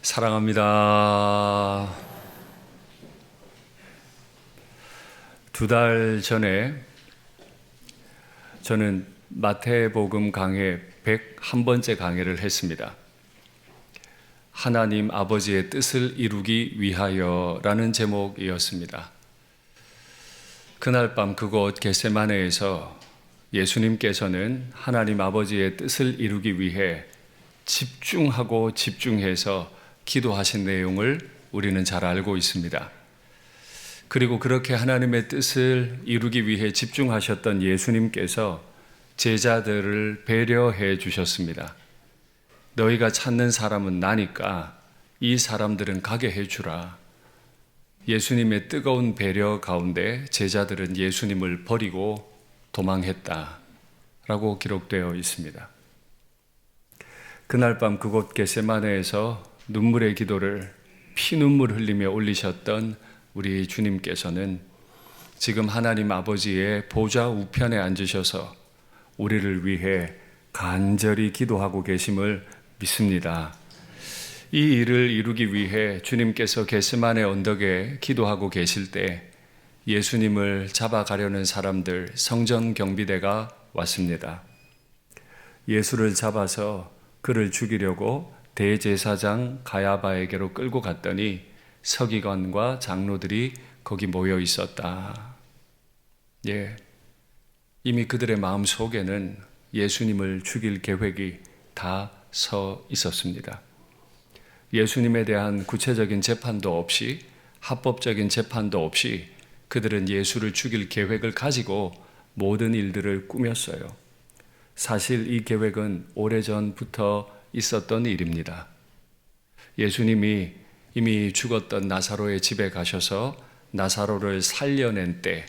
사랑합니다. 2달 전에 저는 마태복음 강해 101번째 강해를 했습니다. 하나님 아버지의 뜻을 이루기 위하여라는 제목이었습니다. 그날 밤 그곳 겟세마네에서 예수님께서는 하나님 아버지의 뜻을 이루기 위해 집중하고 집중해서 기도하신 내용을 우리는 잘 알고 있습니다. 그리고 그렇게 하나님의 뜻을 이루기 위해 집중하셨던 예수님께서 제자들을 배려해 주셨습니다. 너희가 찾는 사람은 나니까 이 사람들은 가게 해주라. 예수님의 뜨거운 배려 가운데 제자들은 예수님을 버리고 도망했다라고 기록되어 있습니다. 그날 밤 그곳 겟세마네에서 눈물의 기도를 피눈물 흘리며 올리셨던 우리 주님께서는 지금 하나님 아버지의 보좌 우편에 앉으셔서 우리를 위해 간절히 기도하고 계심을 믿습니다. 이 일을 이루기 위해 주님께서 겟세마네 언덕에 기도하고 계실 때 예수님을 잡아가려는 사람들, 성전 경비대가 왔습니다. 예수를 잡아서 그를 죽이려고 대제사장 가야바에게로 끌고 갔더니 서기관과 장로들이 거기 모여 있었다. 이미 그들의 마음 속에는 예수님을 죽일 계획이 다 서 있었습니다. 예수님에 대한 구체적인 재판도 없이, 합법적인 재판도 없이 그들은 예수를 죽일 계획을 가지고 모든 일들을 꾸몄어요. 사실 이 계획은 오래전부터 있었던 일입니다. 예수님이 이미 죽었던 나사로의 집에 가셔서 나사로를 살려낸 때,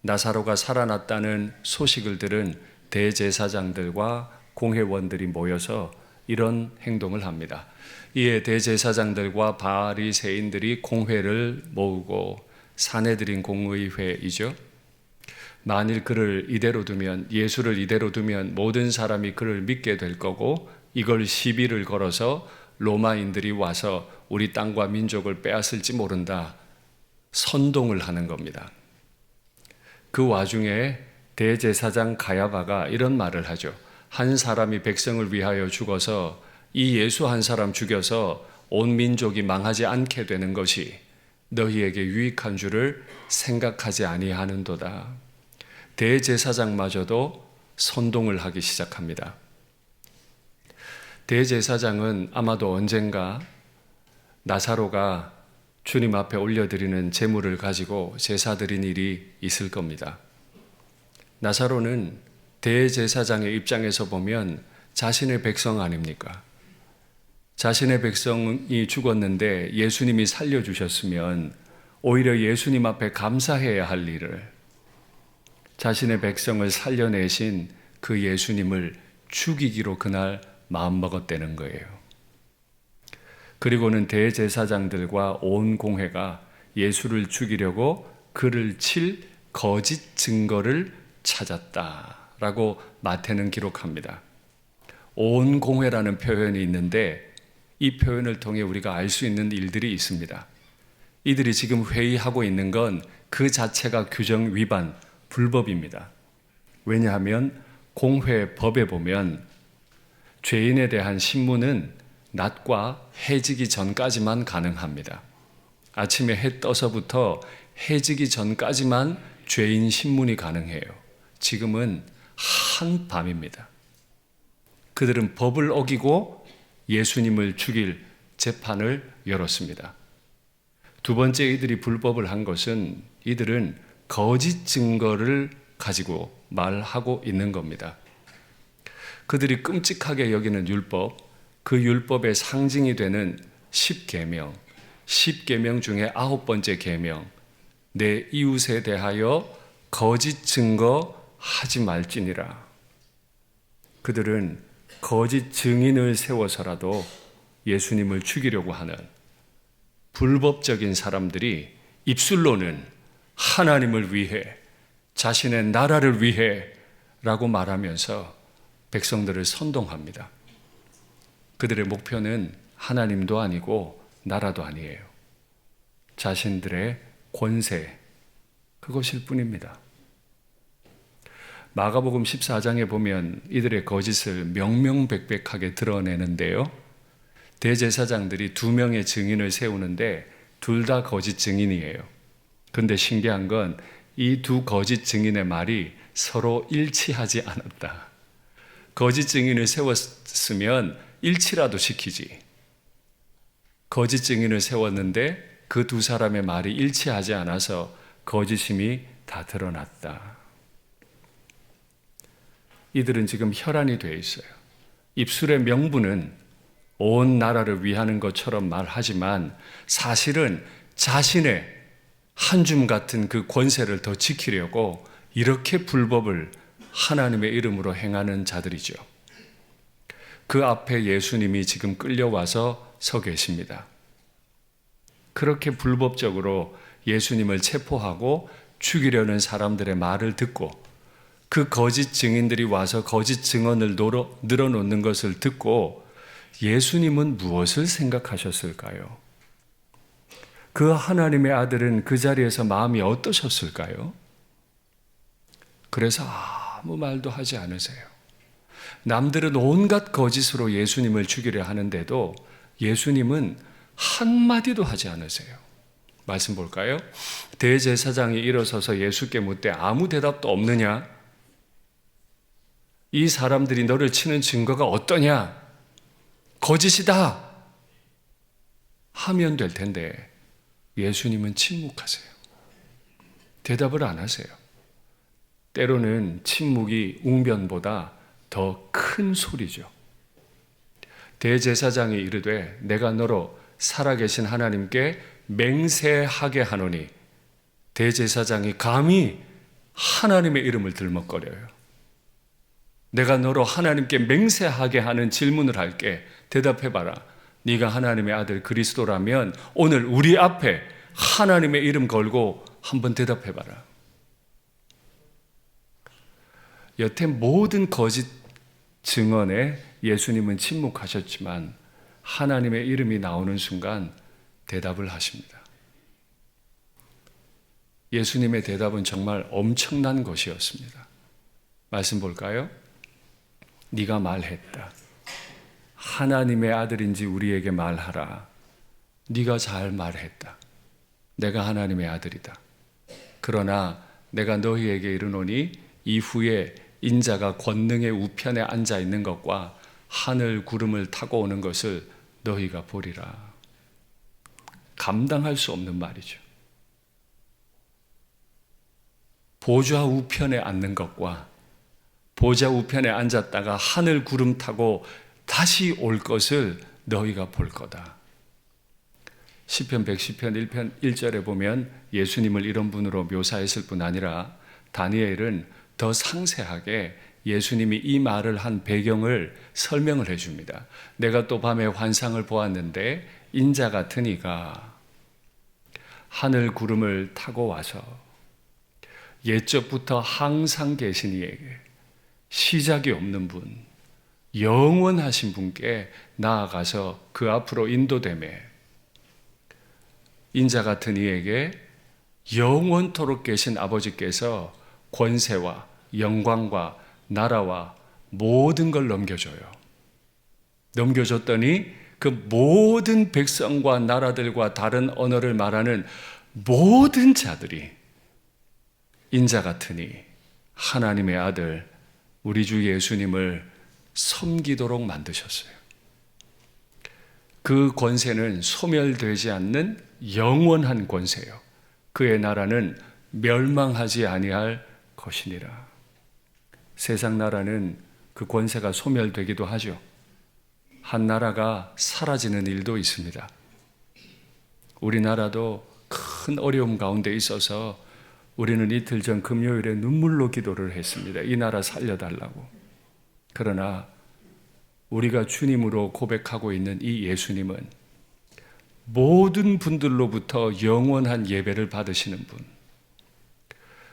나사로가 살아났다는 소식을 들은 대제사장들과 공회원들이 모여서 이런 행동을 합니다. 이에 대제사장들과 바리새인들이 공회를 모으고 사내들인 공의회이죠. 만일 그를 이대로 두면, 예수를 이대로 두면 모든 사람이 그를 믿게 될 거고 이걸 시비를 걸어서 로마인들이 와서 우리 땅과 민족을 빼앗을지 모른다. 선동을 하는 겁니다. 그 와중에 대제사장 가야바가 이런 말을 하죠. 한 사람이 백성을 위하여 죽어서 이 예수 한 사람 죽여서 온 민족이 망하지 않게 되는 것이 너희에게 유익한 줄을 생각하지 아니하는도다. 대제사장마저도 선동을 하기 시작합니다. 대제사장은 아마도 언젠가 나사로가 주님 앞에 올려드리는 제물을 가지고 제사 드린 일이 있을 겁니다. 나사로는 대제사장의 입장에서 보면 자신의 백성 아닙니까? 자신의 백성이 죽었는데 예수님이 살려주셨으면 오히려 예수님 앞에 감사해야 할 일을, 자신의 백성을 살려내신 그 예수님을 죽이기로 그날 마음먹었다는 거예요. 그리고는 대제사장들과 온 공회가 예수를 죽이려고 그를 칠 거짓 증거를 찾았다라고 마태는 기록합니다. 온 공회라는 표현이 있는데 이 표현을 통해 우리가 알 수 있는 일들이 있습니다. 이들이 지금 회의하고 있는 건 그 자체가 규정 위반, 불법입니다. 왜냐하면 공회법에 보면 죄인에 대한 심문은 낮과 해지기 전까지만 가능합니다. 아침에 해 떠서부터 해지기 전까지만 죄인 심문이 가능해요. 지금은 한밤입니다. 그들은 법을 어기고 예수님을 죽일 재판을 열었습니다. 두 번째 이들이 불법을 한 것은 이들은 거짓 증거를 가지고 말하고 있는 겁니다. 그들이 끔찍하게 여기는 율법, 그 율법의 상징이 되는 10계명, 10계명 중에 9번째 계명, 내 이웃에 대하여 거짓 증거 하지 말지니라. 그들은 거짓 증인을 세워서라도 예수님을 죽이려고 하는 불법적인 사람들이 입술로는 하나님을 위해, 자신의 나라를 위해 라고 말하면서 백성들을 선동합니다. 그들의 목표는 하나님도 아니고 나라도 아니에요. 자신들의 권세, 그것일 뿐입니다. 마가복음 14장에 보면 이들의 거짓을 명명백백하게 드러내는데요. 대제사장들이 2명의 증인을 세우는데 둘 다 거짓 증인이에요. 그런데 신기한 건 이 두 거짓 증인의 말이 서로 일치하지 않았다. 거짓 증인을 세웠으면 일치라도 시키지. 거짓 증인을 세웠는데 그 두 사람의 말이 일치하지 않아서 거짓임이 다 드러났다. 이들은 지금 혈안이 되어 있어요. 입술의 명분은 온 나라를 위하는 것처럼 말하지만 사실은 자신의 한 줌 같은 그 권세를 더 지키려고 이렇게 불법을 하나님의 이름으로 행하는 자들이죠. 그 앞에 예수님이 지금 끌려와서 서 계십니다. 그렇게 불법적으로 예수님을 체포하고 죽이려는 사람들의 말을 듣고 그 거짓 증인들이 와서 거짓 증언을 늘어놓는 것을 듣고 예수님은 무엇을 생각하셨을까요? 그 하나님의 아들은 그 자리에서 마음이 어떠셨을까요? 그래서 아무 말도 하지 않으세요. 남들은 온갖 거짓으로 예수님을 죽이려 하는데도 예수님은 한마디도 하지 않으세요. 말씀 볼까요? 대제사장이 일어서서 예수께 묻되 아무 대답도 없느냐? 이 사람들이 너를 치는 증거가 어떠냐? 거짓이다! 하면 될 텐데 예수님은 침묵하세요. 대답을 안 하세요. 때로는 침묵이 웅변보다 더 큰 소리죠. 대제사장이 이르되 내가 너로 살아계신 하나님께 맹세하게 하노니 대제사장이 감히 하나님의 이름을 들먹거려요. 내가 너로 하나님께 맹세하게 하는 질문을 할게. 대답해봐라. 네가 하나님의 아들 그리스도라면 오늘 우리 앞에 하나님의 이름 걸고 한번 대답해봐라. 여태 모든 거짓 증언에 예수님은 침묵하셨지만 하나님의 이름이 나오는 순간 대답을 하십니다. 예수님의 대답은 정말 엄청난 것이었습니다. 말씀 볼까요? 네가 말했다. 하나님의 아들인지 우리에게 말하라. 네가 잘 말했다. 내가 하나님의 아들이다. 그러나 내가 너희에게 이르노니 이후에 인자가 권능의 우편에 앉아 있는 것과 하늘 구름을 타고 오는 것을 너희가 보리라. 감당할 수 없는 말이죠. 보좌 우편에 앉는 것과 보좌 우편에 앉았다가 하늘 구름 타고 다시 올 것을 너희가 볼 거다. 시편 110편 1편 1절에 보면 예수님을 이런 분으로 묘사했을 뿐 아니라 다니엘은 더 상세하게 예수님이 이 말을 한 배경을 설명을 해줍니다. 내가 또 밤에 환상을 보았는데 인자 같은 이가 하늘 구름을 타고 와서 옛적부터 항상 계신 이에게 시작이 없는 분, 영원하신 분께 나아가서 그 앞으로 인도되매 인자 같은 이에게 영원토록 계신 아버지께서 권세와 영광과 나라와 모든 걸 넘겨줘요. 넘겨줬더니 그 모든 백성과 나라들과 다른 언어를 말하는 모든 자들이 인자 같으니 하나님의 아들 우리 주 예수님을 섬기도록 만드셨어요. 그 권세는 소멸되지 않는 영원한 권세요. 그의 나라는 멸망하지 아니할 것이니라. 세상 나라는 그 권세가 소멸되기도 하죠. 한 나라가 사라지는 일도 있습니다. 우리나라도 큰 어려움 가운데 있어서 우리는 이틀 전 금요일에 눈물로 기도를 했습니다. 이 나라 살려달라고. 그러나 우리가 주님으로 고백하고 있는 이 예수님은 모든 분들로부터 영원한 예배를 받으시는 분.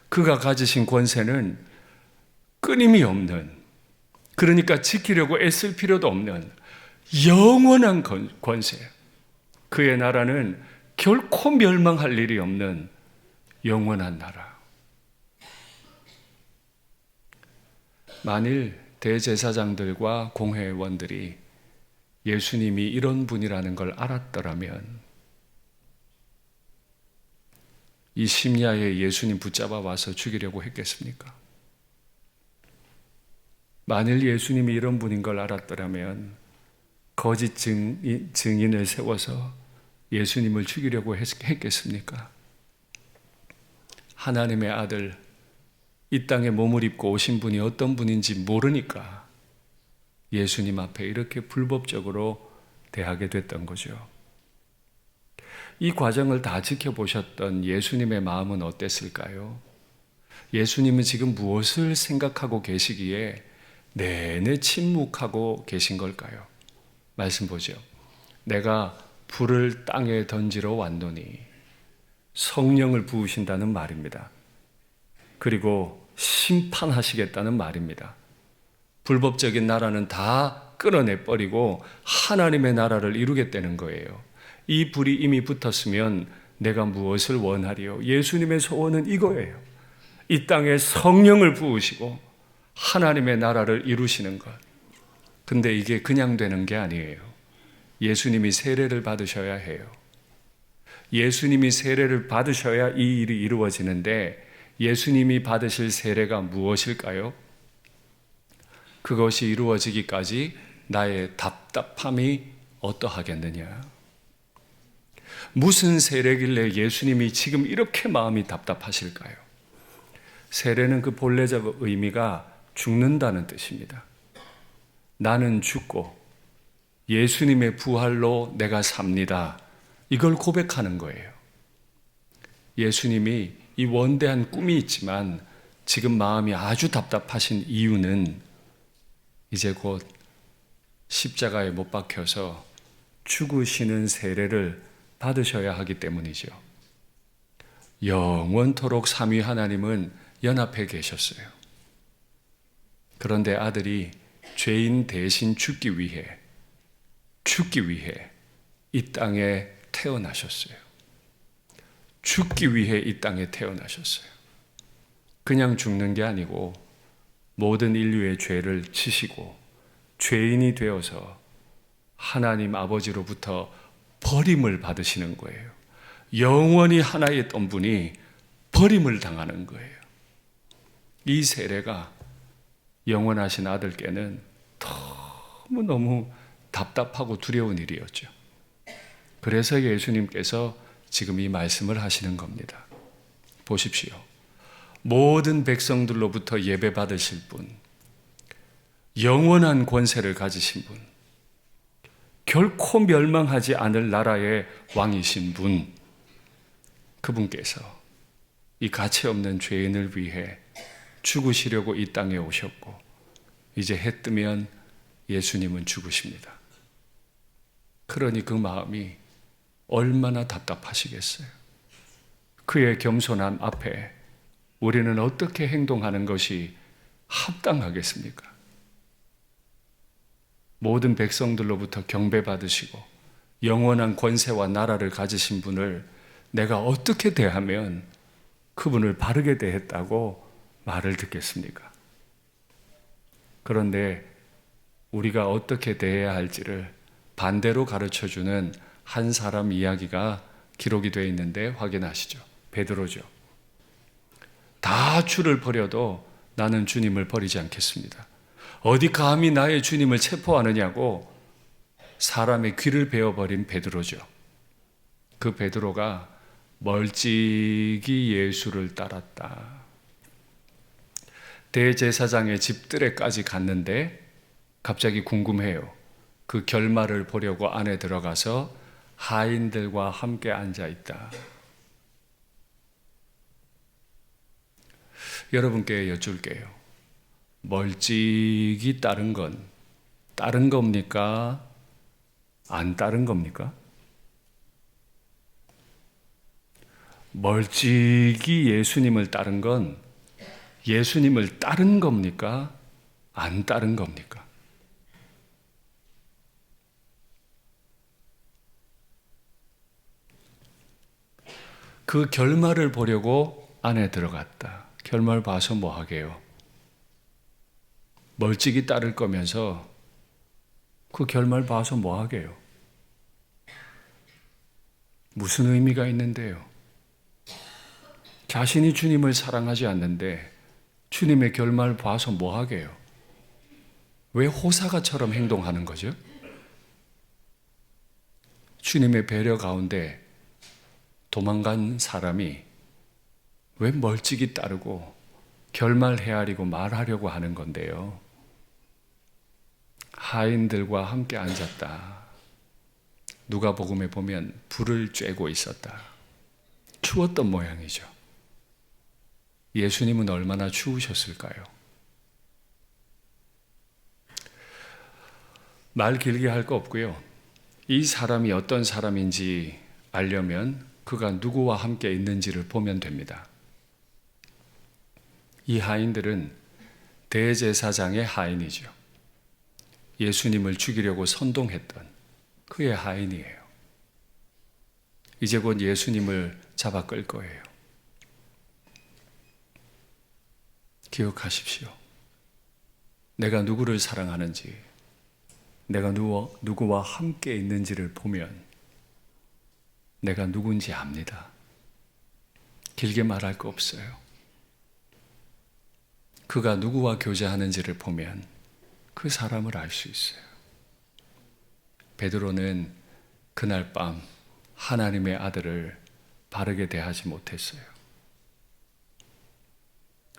그가 가지신 권세는 끊임이 없는, 그러니까 지키려고 애쓸 필요도 없는 영원한 권세. 그의 나라는 결코 멸망할 일이 없는 영원한 나라. 만일 대제사장들과 공회원들이 예수님이 이런 분이라는 걸 알았더라면 이 심야에 예수님 붙잡아 와서 죽이려고 했겠습니까? 만일 예수님이 이런 분인 걸 알았더라면 거짓 증인을 세워서 예수님을 죽이려고 했겠습니까? 하나님의 아들, 이 땅에 몸을 입고 오신 분이 어떤 분인지 모르니까 예수님 앞에 이렇게 불법적으로 대하게 됐던 거죠. 이 과정을 다 지켜보셨던 예수님의 마음은 어땠을까요? 예수님은 지금 무엇을 생각하고 계시기에 내내 침묵하고 계신 걸까요? 말씀 보죠. 내가 불을 땅에 던지러 왔노니, 성령을 부으신다는 말입니다. 그리고 심판하시겠다는 말입니다. 불법적인 나라는 다 끌어내버리고 하나님의 나라를 이루겠다는 거예요. 이 불이 이미 붙었으면 내가 무엇을 원하리요? 예수님의 소원은 이거예요. 이 땅에 성령을 부으시고 하나님의 나라를 이루시는 것. 근데 이게 그냥 되는 게 아니에요. 예수님이 세례를 받으셔야 해요. 예수님이 세례를 받으셔야 이 일이 이루어지는데 예수님이 받으실 세례가 무엇일까요? 그것이 이루어지기까지 나의 답답함이 어떠하겠느냐? 무슨 세례길래 예수님이 지금 이렇게 마음이 답답하실까요? 세례는 그 본래적 의미가 죽는다는 뜻입니다. 나는 죽고 예수님의 부활로 내가 삽니다. 이걸 고백하는 거예요. 예수님이 이 원대한 꿈이 있지만 지금 마음이 아주 답답하신 이유는 이제 곧 십자가에 못 박혀서 죽으시는 세례를 받으셔야 하기 때문이죠. 영원토록 삼위 하나님은 연합해 계셨어요. 그런데 아들이 죄인 대신 죽기 위해 이 땅에 태어나셨어요. 죽기 위해 이 땅에 태어나셨어요. 그냥 죽는 게 아니고 모든 인류의 죄를 지시고 죄인이 되어서 하나님 아버지로부터 버림을 받으시는 거예요. 영원히 하나였던 분이 버림을 당하는 거예요. 이 세례가 영원하신 아들께는 너무너무 답답하고 두려운 일이었죠. 그래서 예수님께서 지금 이 말씀을 하시는 겁니다. 보십시오. 모든 백성들로부터 예배 받으실 분, 영원한 권세를 가지신 분, 결코 멸망하지 않을 나라의 왕이신 분, 그분께서 이 가치없는 죄인을 위해 죽으시려고 이 땅에 오셨고 이제 해 뜨면 예수님은 죽으십니다. 그러니 그 마음이 얼마나 답답하시겠어요. 그의 겸손함 앞에 우리는 어떻게 행동하는 것이 합당하겠습니까? 모든 백성들로부터 경배받으시고 영원한 권세와 나라를 가지신 분을 내가 어떻게 대하면 그분을 바르게 대했다고 말을 듣겠습니까? 그런데 우리가 어떻게 대해야 할지를 반대로 가르쳐주는 한 사람 이야기가 기록이 되어 있는데 확인하시죠. 베드로죠. 다 주를 버려도 나는 주님을 버리지 않겠습니다. 어디 감히 나의 주님을 체포하느냐고 사람의 귀를 베어버린 베드로죠. 그 베드로가 멀찍이 예수를 따랐다. 대제사장의 집들에까지 갔는데 갑자기 궁금해요. 그 결말을 보려고 안에 들어가서 하인들과 함께 앉아 있다. 여러분께 여쭐게요. 멀찍이 따른 건 따른 겁니까? 안 따른 겁니까? 멀찍이 예수님을 따른 건 예수님을 따른 겁니까? 안 따른 겁니까? 그 결말을 보려고 안에 들어갔다. 결말 봐서 뭐 하게요? 멀찍이 따를 거면서 그 결말 봐서 뭐 하게요? 무슨 의미가 있는데요? 자신이 주님을 사랑하지 않는데 주님의 결말 봐서 뭐 하게요? 왜 호사가처럼 행동하는 거죠? 주님의 배려 가운데 도망간 사람이 왜 멀찍이 따르고 결말 헤아리고 말하려고 하는 건데요? 하인들과 함께 앉았다. 누가복음에 보면 불을 쬐고 있었다. 추웠던 모양이죠. 예수님은 얼마나 추우셨을까요? 말 길게 할 거 없고요. 이 사람이 어떤 사람인지 알려면 그가 누구와 함께 있는지를 보면 됩니다. 이 하인들은 대제사장의 하인이죠. 예수님을 죽이려고 선동했던 그의 하인이에요. 이제 곧 예수님을 잡아 끌 거예요. 기억하십시오. 내가 누구를 사랑하는지, 내가 누구와 함께 있는지를 보면 내가 누군지 압니다. 길게 말할 거 없어요. 그가 누구와 교제하는지를 보면 그 사람을 알 수 있어요. 베드로는 그날 밤 하나님의 아들을 바르게 대하지 못했어요.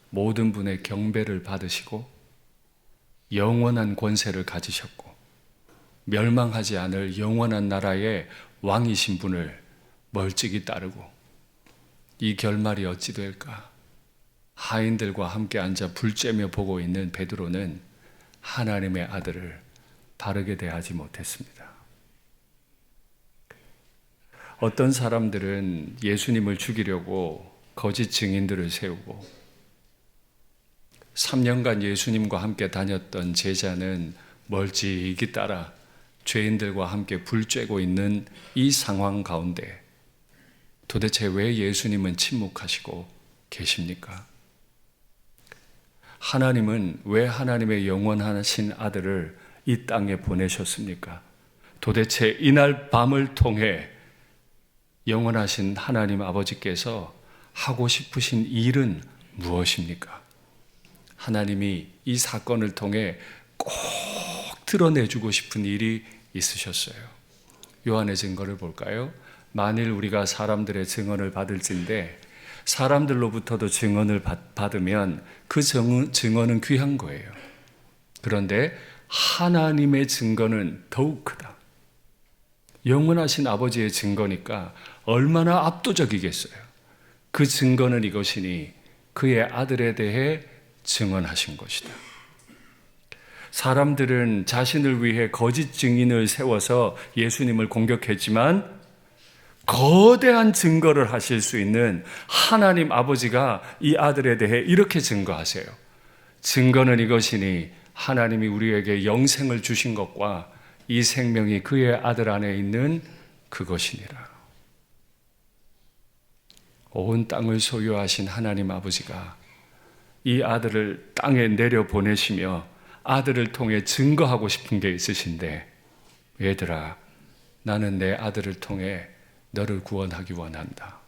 모든 분의 경배를 받으시고 영원한 권세를 가지셨고 멸망하지 않을 영원한 나라의 왕이신 분을 멀찍이 따르고 이 결말이 어찌 될까? 하인들과 함께 앉아 불 쬐며 보고 있는 베드로는 하나님의 아들을 바르게 대하지 못했습니다. 어떤 사람들은 예수님을 죽이려고 거짓 증인들을 세우고 3년간 예수님과 함께 다녔던 제자는 멀찍이 따라 죄인들과 함께 불 쬐고 있는 이 상황 가운데 도대체 왜 예수님은 침묵하시고 계십니까? 하나님은 왜 하나님의 영원하신 아들을 이 땅에 보내셨습니까? 도대체 이날 밤을 통해 영원하신 하나님 아버지께서 하고 싶으신 일은 무엇입니까? 하나님이 이 사건을 통해 꼭 드러내주고 싶은 일이 있으셨어요. 요한의 증거를 볼까요? 만일 우리가 사람들의 증언을 받을진데 사람들로부터도 증언을 받으면 그 증언은 귀한 거예요. 그런데 하나님의 증거는 더욱 크다. 영원하신 아버지의 증거니까 얼마나 압도적이겠어요. 그 증거는 이것이니 그의 아들에 대해 증언하신 것이다. 사람들은 자신을 위해 거짓 증인을 세워서 예수님을 공격했지만 거대한 증거를 하실 수 있는 하나님 아버지가 이 아들에 대해 이렇게 증거하세요. 증거는 이것이니 하나님이 우리에게 영생을 주신 것과 이 생명이 그의 아들 안에 있는 그것이니라. 온 땅을 소유하신 하나님 아버지가 이 아들을 땅에 내려보내시며 아들을 통해 증거하고 싶은 게 있으신데, 얘들아, 나는 내 아들을 통해 너를 구원하기 원한다.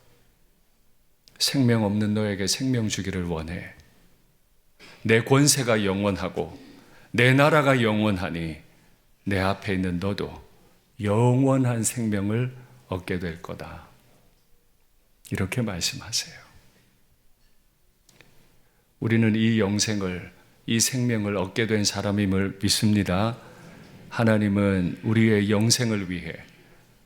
생명 없는 너에게 생명 주기를 원해. 내 권세가 영원하고 내 나라가 영원하니 내 앞에 있는 너도 영원한 생명을 얻게 될 거다. 이렇게 말씀하세요. 우리는 이 영생을, 이 생명을 얻게 된 사람임을 믿습니다. 하나님은 우리의 영생을 위해,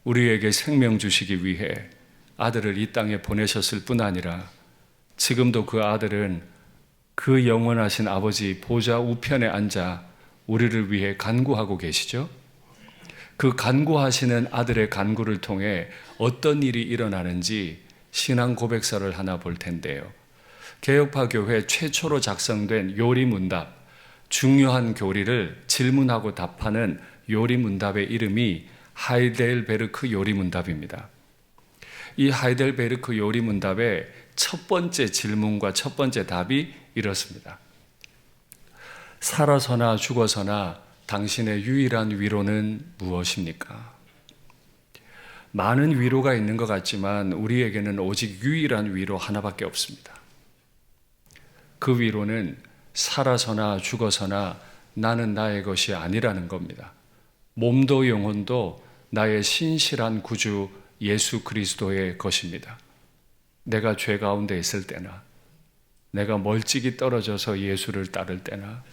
우리에게 생명 주시기 위해 아들을 이 땅에 보내셨을 뿐 아니라 지금도 그 아들은 그 영원하신 아버지 보좌 우편에 앉아 우리를 위해 간구하고 계시죠. 그 간구하시는 아들의 간구를 통해 어떤 일이 일어나는지 신앙 고백서를 하나 볼 텐데요. 개혁파 교회 최초로 작성된 요리문답, 중요한 교리를 질문하고 답하는 요리문답의 이름이 하이델베르크 요리문답입니다. 이 하이델베르크 요리문답의 첫 번째 질문과 첫 번째 답이 이렇습니다. 살아서나 죽어서나 당신의 유일한 위로는 무엇입니까? 많은 위로가 있는 것 같지만 우리에게는 오직 유일한 위로 하나밖에 없습니다. 그 위로는 살아서나 죽어서나 나는 나의 것이 아니라는 겁니다. 몸도 영혼도 나의 신실한 구주 예수 그리스도의 것입니다. 내가 죄 가운데 있을 때나 내가 멀찍이 떨어져서 예수를 따를 때나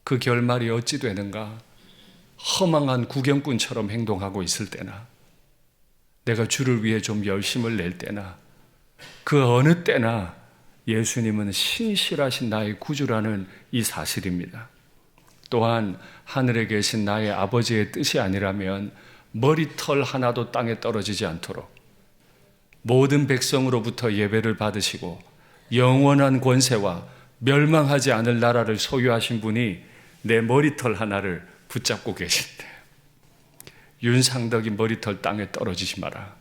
그 결말이 어찌 되는가 허망한 구경꾼처럼 행동하고 있을 때나 내가 주를 위해 좀 열심을 낼 때나 그 어느 때나 예수님은 신실하신 나의 구주라는 이 사실입니다. 또한 하늘에 계신 나의 아버지의 뜻이 아니라면 머리털 하나도 땅에 떨어지지 않도록 모든 백성으로부터 예배를 받으시고 영원한 권세와 멸망하지 않을 나라를 소유하신 분이 내 머리털 하나를 붙잡고 계신대요. 윤상덕이 머리털 땅에 떨어지지 마라.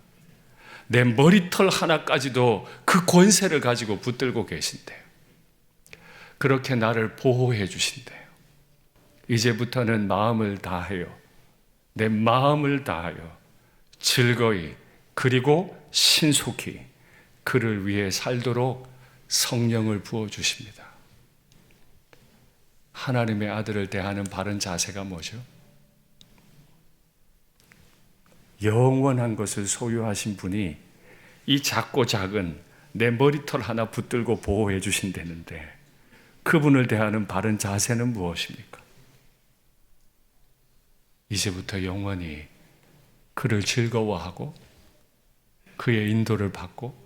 내 머리털 하나까지도 그 권세를 가지고 붙들고 계신대요. 그렇게 나를 보호해 주신대요. 이제부터는 마음을 다하여 내 마음을 다하여 즐거이 그리고 신속히 그를 위해 살도록 성령을 부어주십니다. 하나님의 아들을 대하는 바른 자세가 뭐죠? 영원한 것을 소유하신 분이 이 작고 작은 내 머리털 하나 붙들고 보호해 주신다는데 그분을 대하는 바른 자세는 무엇입니까? 이제부터 영원히 그를 즐거워하고 그의 인도를 받고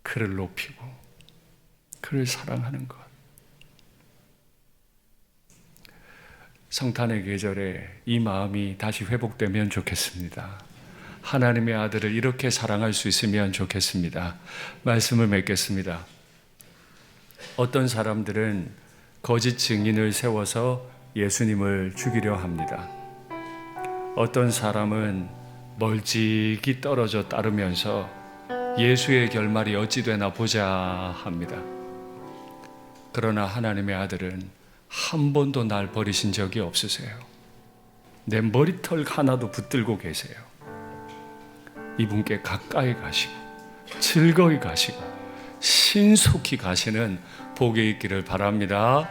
그를 높이고 그를 사랑하는 것. 성탄의 계절에 이 마음이 다시 회복되면 좋겠습니다. 하나님의 아들을 이렇게 사랑할 수 있으면 좋겠습니다. 말씀을 맺겠습니다. 어떤 사람들은 거짓 증인을 세워서 예수님을 죽이려 합니다. 어떤 사람은 멀찍이 떨어져 따르면서 예수의 결말이 어찌 되나 보자 합니다. 그러나 하나님의 아들은 한 번도 날 버리신 적이 없으세요. 내 머리털 하나도 붙들고 계세요. 이분께 가까이 가시고 즐거이 가시고 신속히 가시는 복이 있기를 바랍니다.